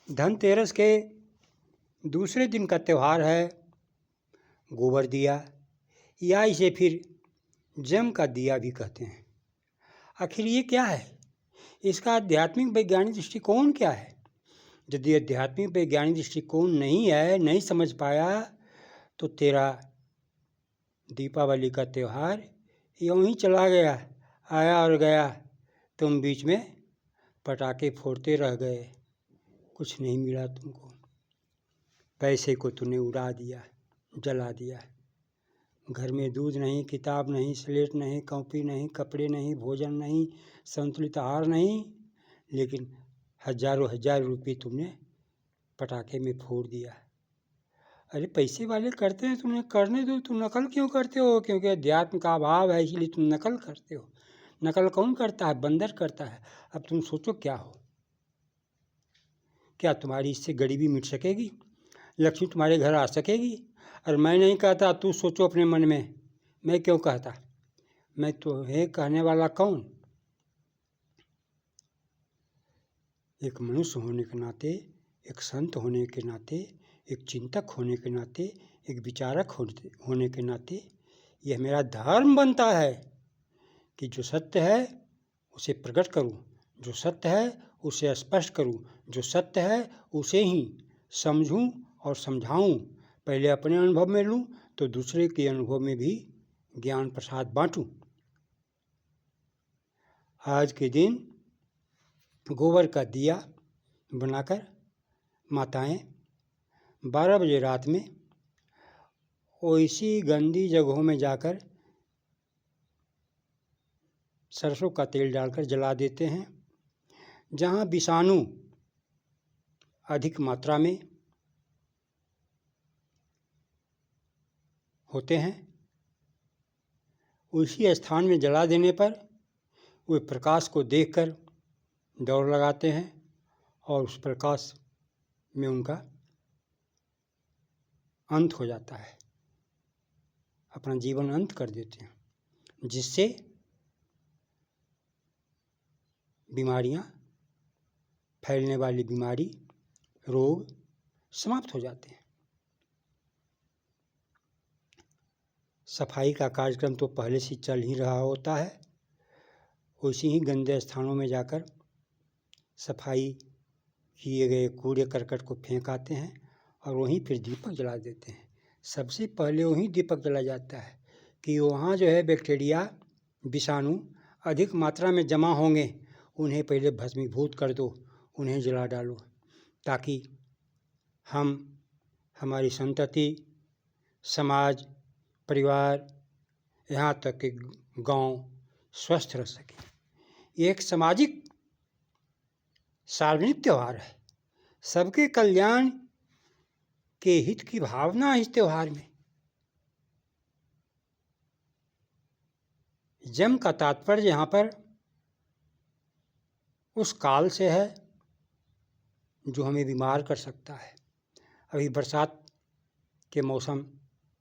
धनतेरस के दूसरे दिन का त्यौहार है गोबर दिया, या इसे फिर जम का दिया भी कहते हैं। आखिर ये क्या है? इसका आध्यात्मिक वैज्ञानिक दृष्टिकोण क्या है? यदि आध्यात्मिक वैज्ञानिक दृष्टिकोण नहीं है, नहीं समझ पाया, तो तेरा दीपावली का त्यौहार यूँ ही चला गया, आया और गया। तुम बीच में पटाखे फोड़ते रह गए, कुछ नहीं मिला तुमको। पैसे को तूने उड़ा दिया, जला दिया। घर में दूध नहीं, किताब नहीं, स्लेट नहीं, कॉपी नहीं, कपड़े नहीं, भोजन नहीं, संतुलित आहार नहीं, लेकिन हजारों हजार रुपये तुमने पटाखे में फोड़ दिया। अरे पैसे वाले करते हैं, तुमने करने दो, तुम नकल क्यों करते हो? क्योंकि अध्यात्म का अभाव है, इसलिए तुम नकल करते हो। नकल कौन करता है? बंदर करता है। अब तुम सोचो क्या हो? क्या तुम्हारी इससे गरीबी मिट सकेगी? लक्ष्मी तुम्हारे घर आ सकेगी? और मैं नहीं कहता, तू सोचो अपने मन में, मैं क्यों कहता? मैं तुम्हें कहने वाला कौन? एक मनुष्य होने के नाते, एक संत होने के नाते, एक चिंतक होने के नाते, एक विचारक होने के नाते यह मेरा धर्म बनता है कि जो सत्य है उसे प्रकट करूं, जो सत्य है उसे स्पष्ट करूं, जो सत्य है उसे ही समझूं और समझाऊं। पहले अपने अनुभव में लूं तो दूसरे के अनुभव में भी ज्ञान प्रसाद बांटूं। आज के दिन गोबर का दिया बनाकर माताएं 12 बजे रात में ऐसी गंदी जगहों में जाकर सरसों का तेल डालकर जला देते हैं जहां विषाणु अधिक मात्रा में होते हैं। उसी स्थान में जला देने पर वे प्रकाश को देखकर दौड़ लगाते हैं और उस प्रकाश में उनका अंत हो जाता है, अपना जीवन अंत कर देते हैं, जिससे बीमारियां, फैलने वाली बीमारी, रोग समाप्त हो जाते हैं। सफाई का कार्यक्रम तो पहले से चल ही रहा होता है, उसी ही गंदे स्थानों में जाकर सफाई किए गए कूड़े करकट को फेंक आते हैं और वहीं फिर दीपक जला देते हैं। सबसे पहले वहीं दीपक जला जाता है कि वहाँ जो है बैक्टीरिया, विषाणु अधिक मात्रा में जमा होंगे, उन्हें पहले भस्मीभूत कर दो, उन्हें जला डालो, ताकि हम, हमारी संतति, समाज, परिवार, यहाँ तक कि गांव स्वस्थ रह सके। ये एक सामाजिक सार्वजनिक त्यौहार है। सबके कल्याण के हित की भावना है इस त्यौहार में। जम का तात्पर्य यहाँ पर उस काल से है जो हमें बीमार कर सकता है। अभी बरसात के मौसम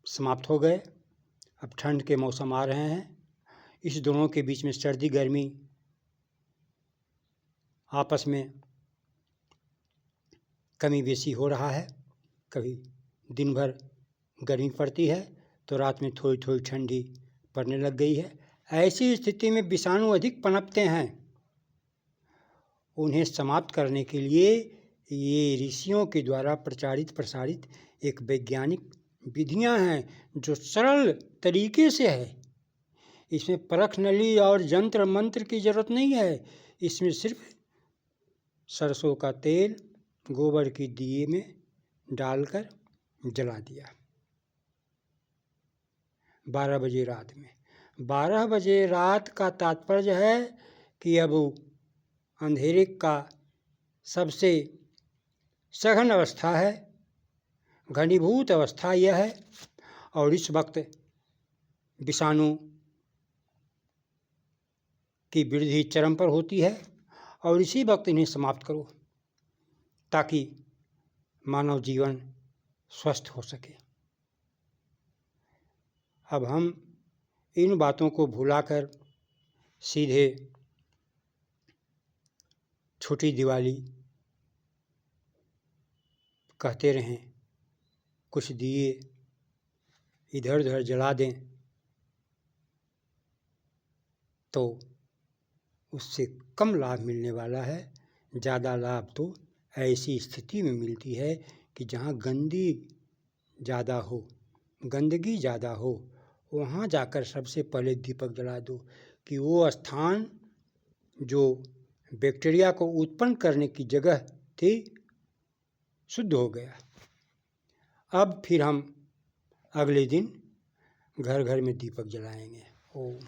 समाप्त हो गए, अब ठंड के मौसम आ रहे हैं। इस दोनों के बीच में सर्दी गर्मी आपस में कमी बेसी हो रहा है। कभी दिन भर गर्मी पड़ती है तो रात में थोड़ी थोड़ी ठंडी पड़ने लग गई है। ऐसी स्थिति में विषाणु अधिक पनपते हैं। उन्हें समाप्त करने के लिए ये ऋषियों के द्वारा प्रचारित प्रसारित एक वैज्ञानिक विधियां हैं जो सरल तरीके से है। इसमें परख नली और जंत्र मंत्र की जरूरत नहीं है। इसमें सिर्फ सरसों का तेल गोबर की दिए में डालकर जला दिया 12 बजे रात में। 12 बजे रात का तात्पर्य है कि अब अंधेरे का सबसे सघन अवस्था है, घनीभूत अवस्था यह है, और इस वक्त विषाणु की वृद्धि चरम पर होती है और इसी वक्त इन्हें समाप्त करो ताकि मानव जीवन स्वस्थ हो सके। अब हम इन बातों को भुलाकर सीधे छोटी दिवाली कहते रहें, कुछ दिए इधर उधर जला दें तो उससे कम लाभ मिलने वाला है। ज़्यादा लाभ तो ऐसी स्थिति में मिलती है कि जहाँ गंदगी ज़्यादा हो, वहाँ जाकर सबसे पहले दीपक जला दो कि वो स्थान जो बैक्टीरिया को उत्पन्न करने की जगह थी शुद्ध हो गया। अब फिर हम अगले दिन घर घर में दीपक जलाएंगे। ओम।